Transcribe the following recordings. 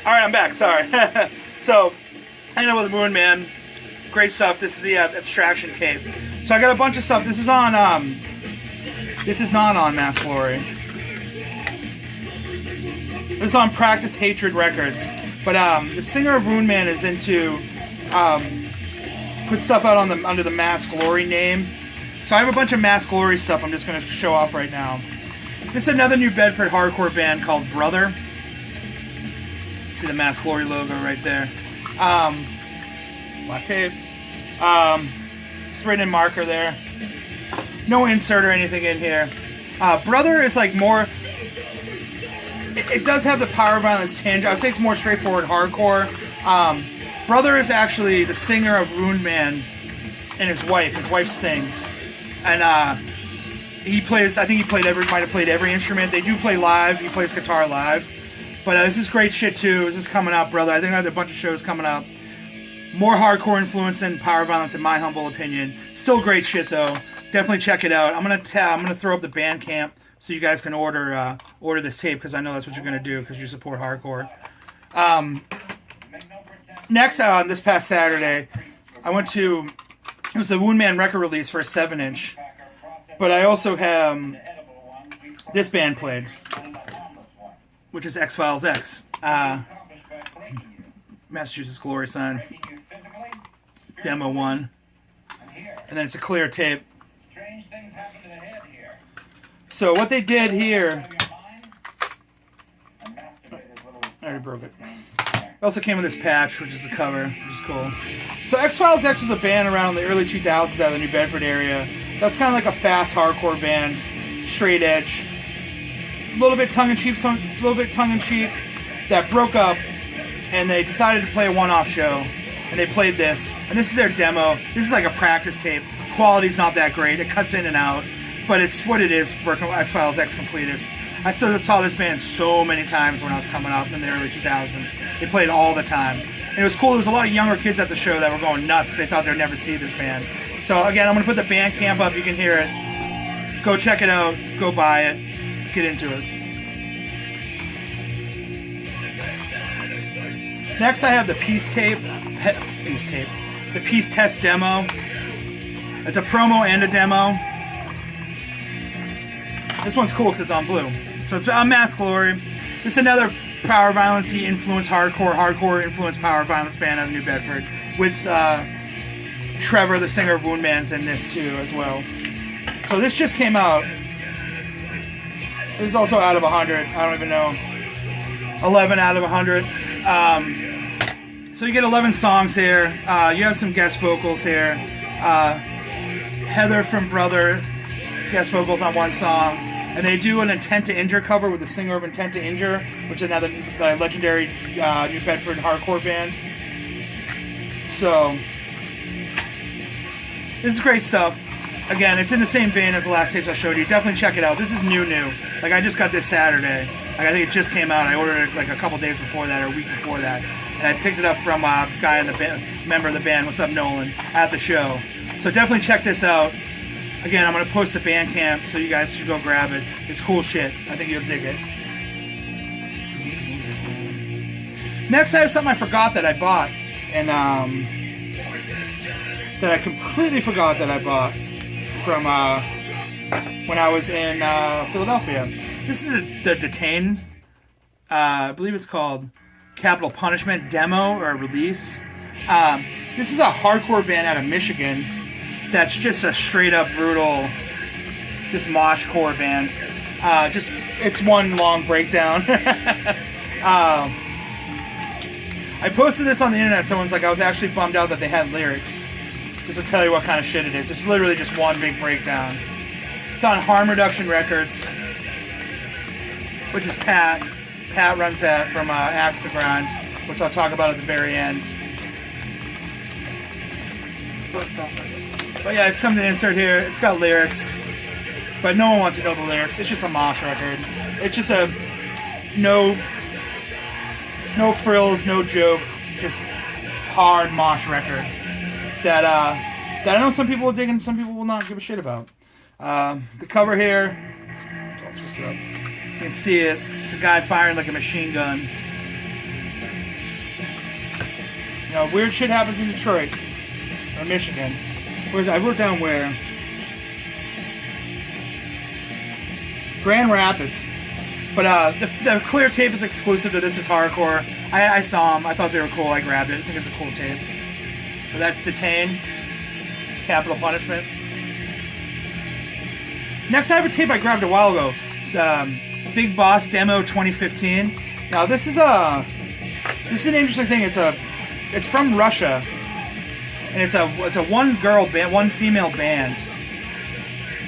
Alright, I'm back, sorry. So, hanging out with Moon Man. Great stuff. This is the abstraction tape. So I got a bunch of stuff. This is on, this is not on Mass Glory. This is on Practice Hatred Records. But the singer of Moon Man is into, put stuff out on under the Mass Glory name. So I have a bunch of Mass Glory stuff I'm just going to show off right now. This is another New Bedford hardcore band called Brother. See the Mass Glory logo right there. Black tape. Just written in marker there. No insert or anything in here. Brother is like more... It does have the power violence tinge. I would say it's more straightforward hardcore. Brother is actually the singer of Ruined Man and his wife. His wife sings. And he plays, I think he might have played every instrument. They do play live. He plays guitar live. But this is great shit too. This is coming up, Brother. I think I have a bunch of shows coming up. More hardcore influence than power violence, in my humble opinion. Still great shit though. Definitely check it out. I'm gonna throw up the Bandcamp so you guys can order this tape, because I know that's what you're gonna do because you support hardcore. Next, this past Saturday, I went to, it was a Wound Man record release for a 7-inch, but I also have this band played, which is XfilesX, Massachusetts Glory Sign, Demo 1, and then it's a clear tape. So what they did here, I already broke it. It also came with this patch, which is the cover, which is cool. So XfilesX was a band around the early 2000s out of the New Bedford area. That's kind of like a fast hardcore band, straight edge, a little bit tongue-in-cheek, that broke up, and they decided to play a one-off show, and they played this. And this is their demo. This is like a practice tape. Quality's not that great. It cuts in and out, but it's what it is for XfilesX Completist. I still saw this band so many times when I was coming up in the early 2000s. They played all the time. And it was cool. There was a lot of younger kids at the show that were going nuts because they thought they'd never see this band. So again, I'm going to put the Bandcamp up. You can hear it. Go check it out. Go buy it. Get into it. Next, I have the Peace Tape. The Peace Test demo. It's a promo and a demo. This one's cool because it's on blue. So it's on Mass Glory. This is another power violence-y influenced hardcore influenced power violence band out of New Bedford. With Trevor, the singer of Wound Man's in this too as well. So this just came out. This is also out of 100. I don't even know. 11 out of 100. So you get 11 songs here. You have some guest vocals here. Heather from Brother, guest vocals on one song. And they do an Intent to Injure cover with the singer of Intent to Injure, which is another legendary New Bedford hardcore band. So, this is great stuff. Again, it's in the same vein as the last tapes I showed you. Definitely check it out. This is new. Like, I just got this Saturday. Like, I think it just came out. I ordered it like a couple days before that, or a week before that. And I picked it up from a guy in the member of the band, what's up, Nolan, at the show. So definitely check this out. Again, I'm going to post the Bandcamp, so you guys should go grab it. It's cool shit. I think you'll dig it. Next, I have something I forgot that I bought. And, that I completely forgot that I bought from, when I was in, Philadelphia. This is the Detain, I believe it's called Capital Punishment demo or release. This is a hardcore band out of Michigan that's just a straight up brutal, just moshcore band. It's one long breakdown. I posted this on the internet. Someone's like, I was actually bummed out that they had lyrics. Just to tell you what kind of shit it is. It's literally just one big breakdown. It's on Harm Reduction Records, which is Pat. Pat runs that from Axe to Grind, which I'll talk about at the very end. But yeah, it's come to the insert here. It's got lyrics, but no one wants to know the lyrics. It's just a mosh record. It's just a no frills, no joke, just hard mosh record that I know some people will dig and some people will not give a shit about. The cover here, I'll twist it up. You can see it. It's a guy firing like a machine gun. You know, weird shit happens in Detroit or Michigan. I wrote down where. Grand Rapids. But the clear tape is exclusive to This Is Hardcore. I saw them. I thought they were cool. I grabbed it. I think it's a cool tape. So that's Detain. Capital Punishment. Next, I have a tape I grabbed a while ago. Big Boss Demo 2015. Now this is an interesting thing. It's from Russia, and it's a one female band.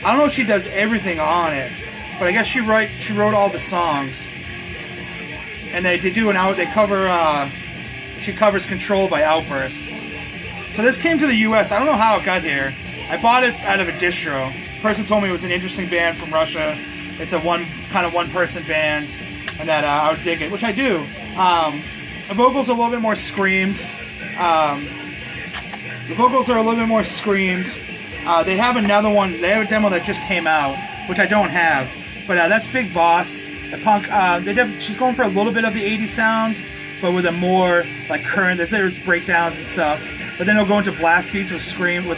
I don't know if she does everything on it, but I guess she wrote all the songs. And they cover. She covers Control by Outburst. So this came to the U.S. I don't know how it got here. I bought it out of a distro. The person told me it was an interesting band from Russia. It's a one-person band, and that I would dig it, which I do. The vocals are a little bit more screamed. They have another one. They have a demo that just came out, which I don't have. But that's Big Boss. The punk. She's going for a little bit of the '80s sound, but with a more like current. There's breakdowns and stuff. But then it'll go into blast beats with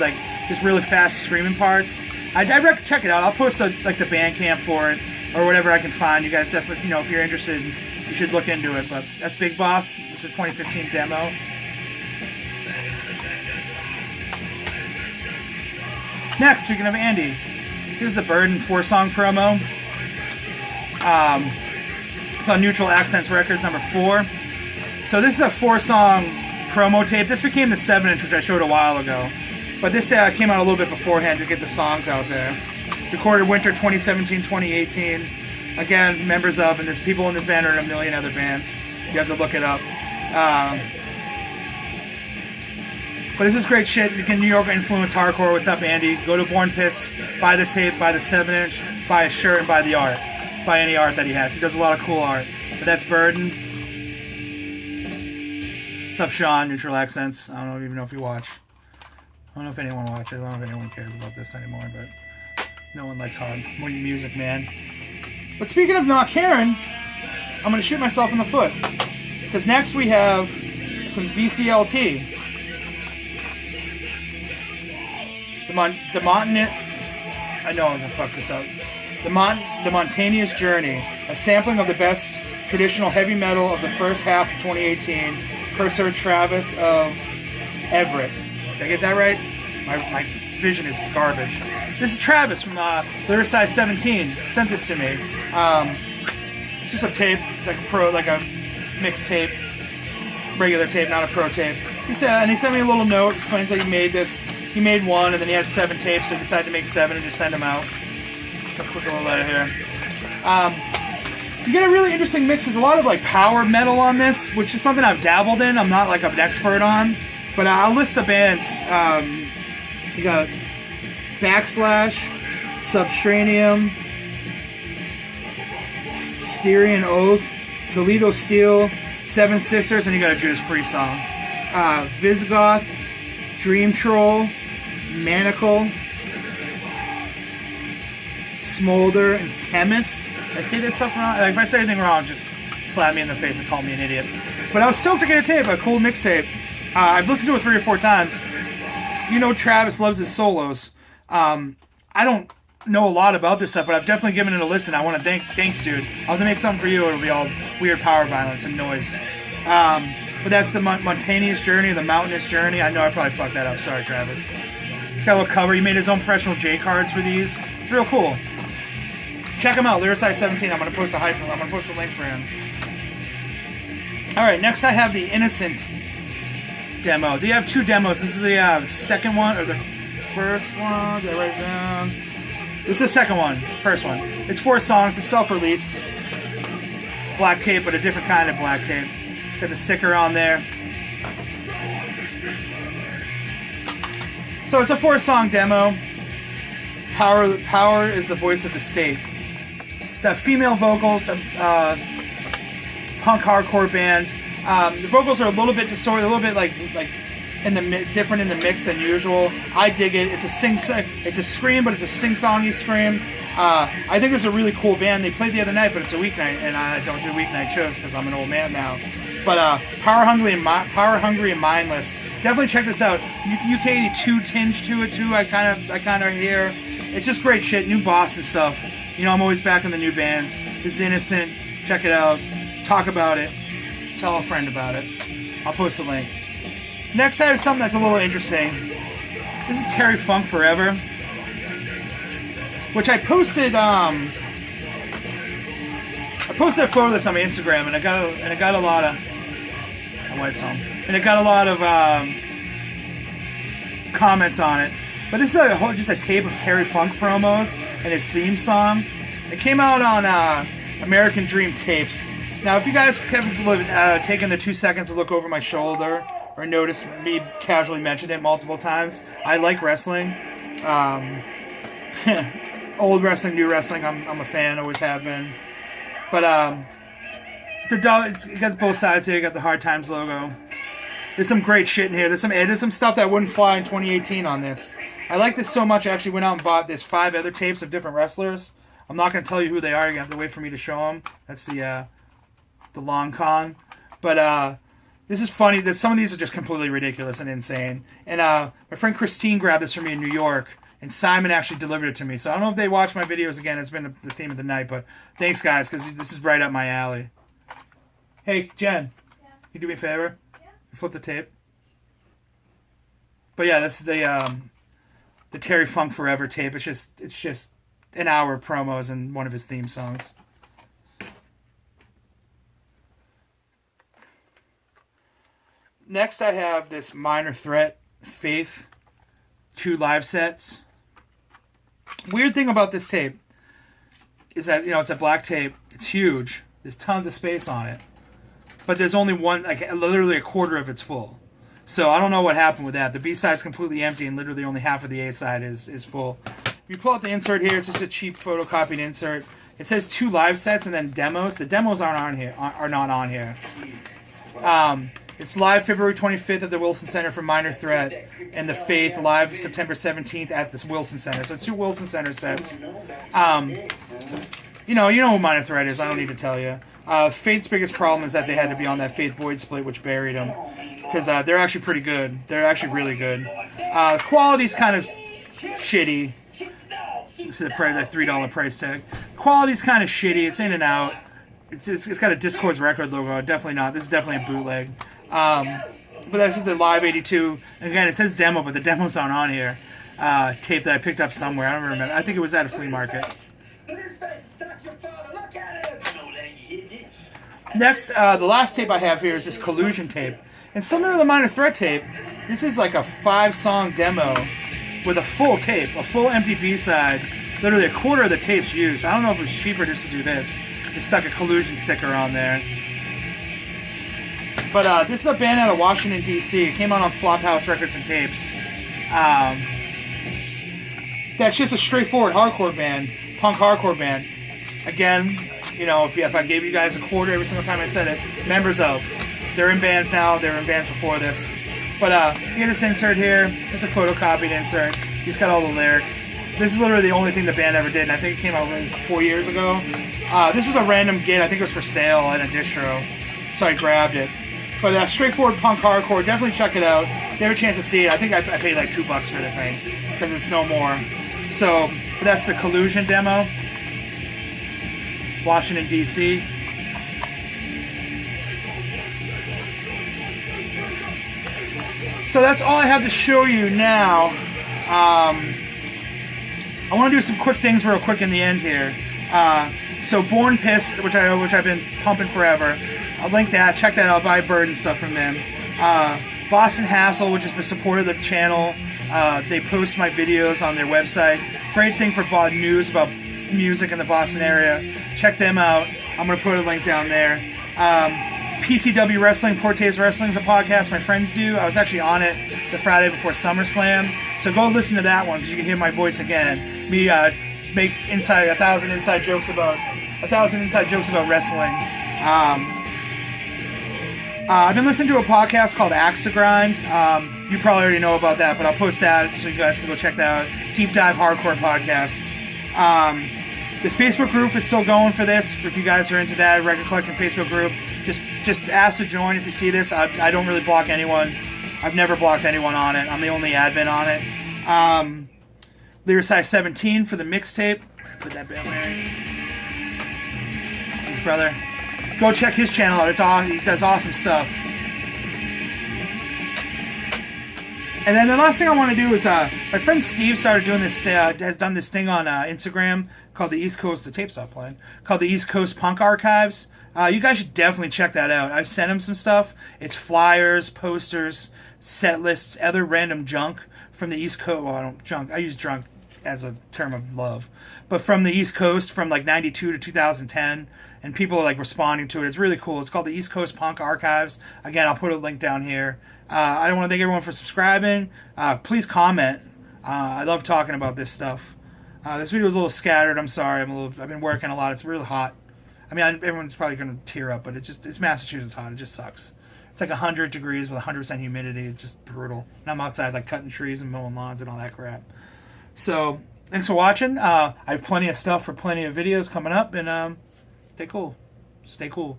like just really fast screaming parts. I'd recommend check it out. I'll post the Bandcamp for it or whatever I can find. You guys definitely, if you're interested, you should look into it. But that's Big Boss. It's a 2015 demo. Next, speaking of Andy, here's the Burden 4-song promo. It's on Neutral Accents Records, number 4. So this is a 4-song promo tape. This became the 7-inch, which I showed a while ago. But this came out a little bit beforehand to get the songs out there. Recorded winter 2017-2018. Again, members of, and there's people in this band are in a million other bands. You have to look it up. But this is great shit. You can New York influence hardcore. What's up, Andy? Go to Born Pissed, buy this tape, buy the 7-inch, buy a shirt, and buy the art. Buy any art that he has. He does a lot of cool art. But that's Burden. What's up, Sean? Neutral Accents. I don't even know if you watch. I don't know if anyone watches. I don't know if anyone cares about this anymore, but no one likes hard music, man. But speaking of not caring, I'm going to shoot myself in the foot. Because next we have some VCLT. I know I'm going to fuck this up. The Montanious Journey, a sampling of the best traditional heavy metal of the first half of 2018, per Sir Travis of Everett. Did I get that right? My vision is garbage. This is Travis from Lyricise 17. Sent this to me. It's just a tape, like a mixed tape, regular tape, not a pro tape. He sent me a little note. Explains that he made this. He made one, and then he had 7 tapes, so he decided to make 7 and just send them out. Just a quick little letter here. You get a really interesting mix. There's a lot of power metal on this, which is something I've dabbled in. I'm not an expert on, but I'll list the bands. You got Backslash, Substranium, Styrian Oath, Toledo Steel, Seven Sisters, and you got a Judas Priest song. Visigoth, Dream Troll, Manacle, Smolder, and Chemist. Did I say this stuff wrong? If I say anything wrong, just slap me in the face and call me an idiot. But I was stoked to get a tape, a cool mixtape. I've listened to it 3 or 4 times. Travis loves his solos. I don't know a lot about this stuff, but I've definitely given it a listen. I want to thanks, dude. I'll have to make something for you. It'll be all weird power violence and noise. But that's the Montanious Journey, the Mountainous Journey. I know I probably fucked that up. Sorry, Travis. He's got a little cover. He made his own professional J cards for these. It's real cool. Check him out, Lyricise 17. I'm gonna post a link for him. All right, next I have the Innocent demo. They have 2 demos. This is the second one or the first one. Did I write it down? This is the second one. First one. It's 4 songs. It's self-released. Black tape, but a different kind of black tape. Got the sticker on there. So it's a 4-song demo. Power is the voice of the state. It's a female vocals, punk hardcore band. The vocals are a little bit distorted, a little bit different in the mix than usual. I dig it. It's a scream, but it's a sing-songy scream. I think this is a really cool band. They played the other night, but it's a weeknight, and I don't do weeknight shows because I'm an old man now. But Power Hungry and Mindless. Definitely check this out. UK82 tinge to it too. I kind of hear. It's just great shit. New Boston stuff. You know, I'm always back on the new bands. This is Innocent. Check it out. Talk about it. Tell a friend about it. I'll post a link. Next, I have something that's a little interesting. This is Terry Funk Forever, which I posted. I posted a photo of this on my Instagram, and I got a lot of. My wife's home, and it got a lot of comments on it. But this is just a tape of Terry Funk promos and his theme song. It came out on American Dream Tapes. Now, if you guys have taken the 2 seconds to look over my shoulder or notice me casually mention it multiple times, I like wrestling. Old wrestling, new wrestling, I'm a fan, always have been. But you got both sides here. You got the Hard Times logo. There's some great shit in here. There's some stuff that wouldn't fly in 2018 on this. I like this so much, I actually went out and bought this 5 other tapes of different wrestlers. I'm not going to tell you who they are. You're going to have to wait for me to show them. That's the long con. But this is funny. That some of these are just completely ridiculous and insane. And my friend Christine grabbed this for me in New York, and Simon actually delivered it to me. So I don't know if they watch my videos again. It's been the theme of the night. But thanks, guys, because this is right up my alley. Hey, Jen. Yeah. Can you do me a favor? Yeah. Flip the tape. But yeah, this is the Terry Funk Forever tape. It's just an hour of promos and one of his theme songs. Next, I have this Minor Threat Faith 2 live sets. Weird thing about this tape is that, you know, it's a black tape. It's huge. There's tons of space on it. But there's only one, like literally a quarter of it's full. So I don't know what happened with that. The B-side's completely empty and literally only half of the A-side is full. If you pull out the insert here, it's just a cheap photocopied insert. It says 2 live sets and then demos. The demos aren't on here. Are not on here. It's live February 25th at the Wilson Center for Minor Threat, and the Faith live September 17th at this Wilson Center. So 2 Wilson Center sets. You know who Minor Threat is. I don't need to tell you. Faith's biggest problem is that they had to be on that Faith Void split, which buried them. Because they're actually pretty good. They're actually really good. Quality's kind of shitty. You see the $3 price tag. Quality's kind of shitty. It's in and out. It's got a Discord's record logo. Definitely not. This is definitely a bootleg. But this is the Live 82. And again, it says demo, but the demo's aren't on here. Tape that I picked up somewhere. I don't remember. I think it was at a flea market. Next, the last tape I have here is this Collusion tape. And similar to the Minor Threat tape, this is like a 5-song demo with a full tape, a full empty B-side. Literally a quarter of the tape's used. I don't know if it was cheaper just to do this. Just stuck a Collusion sticker on there. But this is a band out of Washington, D.C. It came out on Flophouse Records and Tapes. That's just a straightforward hardcore band, punk hardcore band. Again, you know, if I gave you guys a quarter every single time I said it, members of. They're in bands now. They were in bands before this. But you get this insert here. Just a photocopied insert. He's got all the lyrics. This is literally the only thing the band ever did, and I think it came out like 4 years ago. This was a random gig. I think it was for sale at a distro, so I grabbed it. But straightforward punk hardcore. Definitely check it out. If you have a chance to see it, I think I paid like $2 for the thing because it's no more. So, but that's the Collusion demo. Washington, D.C. So that's all I have to show you now. I want to do some quick things real quick in the end here. So Born Pissed, which I've been pumping forever. I'll link that. Check that out. Buy Bird and stuff from them. Boston Hassle, which has been supportive of the channel. They post my videos on their website. Great thing for news about music in the Boston area. Check them out. I'm going to put a link down there. PTW Wrestling, Porte's Wrestling is a podcast my friends do. I was actually on it the Friday before SummerSlam. So go listen to that one because you can hear my voice again. Me make 1,000 inside jokes about wrestling. I've been listening to a podcast called Axe to Grind. You probably already know about that, but I'll post that so you guys can go check that out. Deep Dive Hardcore podcast. The Facebook group is still going for this. If you guys are into that record collecting Facebook group, just ask to join if you see this. I don't really block anyone. I've never blocked anyone on it. I'm the only admin on it. Lyricise 17 for the mixtape. Put that bad Larry. His brother. Go check his channel out. It's awesome. He does awesome stuff. And then the last thing I want to do is my friend Steve started doing this. Has done this thing on Instagram called the East Coast. The tape stopped playing. Called the East Coast Punk Archives. You guys should definitely check that out. I've sent him some stuff. It's flyers, posters, set lists, other random junk from the East Coast. Well, I don't junk. I use junk as a term of love, but from the East Coast, from like '92 to 2010, and people are like responding to it. It's really cool. It's called the East Coast Punk Archives. Again, I'll put a link down here. I want to thank everyone for subscribing. Please comment. I love talking about this stuff. This video is a little scattered. I'm sorry. I've been working a lot. It's really hot. I mean, everyone's probably going to tear up, but it's Massachusetts hot. It just sucks. It's like 100 degrees with 100% humidity. It's just brutal. And I'm outside like cutting trees and mowing lawns and all that crap. So, thanks for watching. I have plenty of stuff for plenty of videos coming up, and stay cool. Stay cool.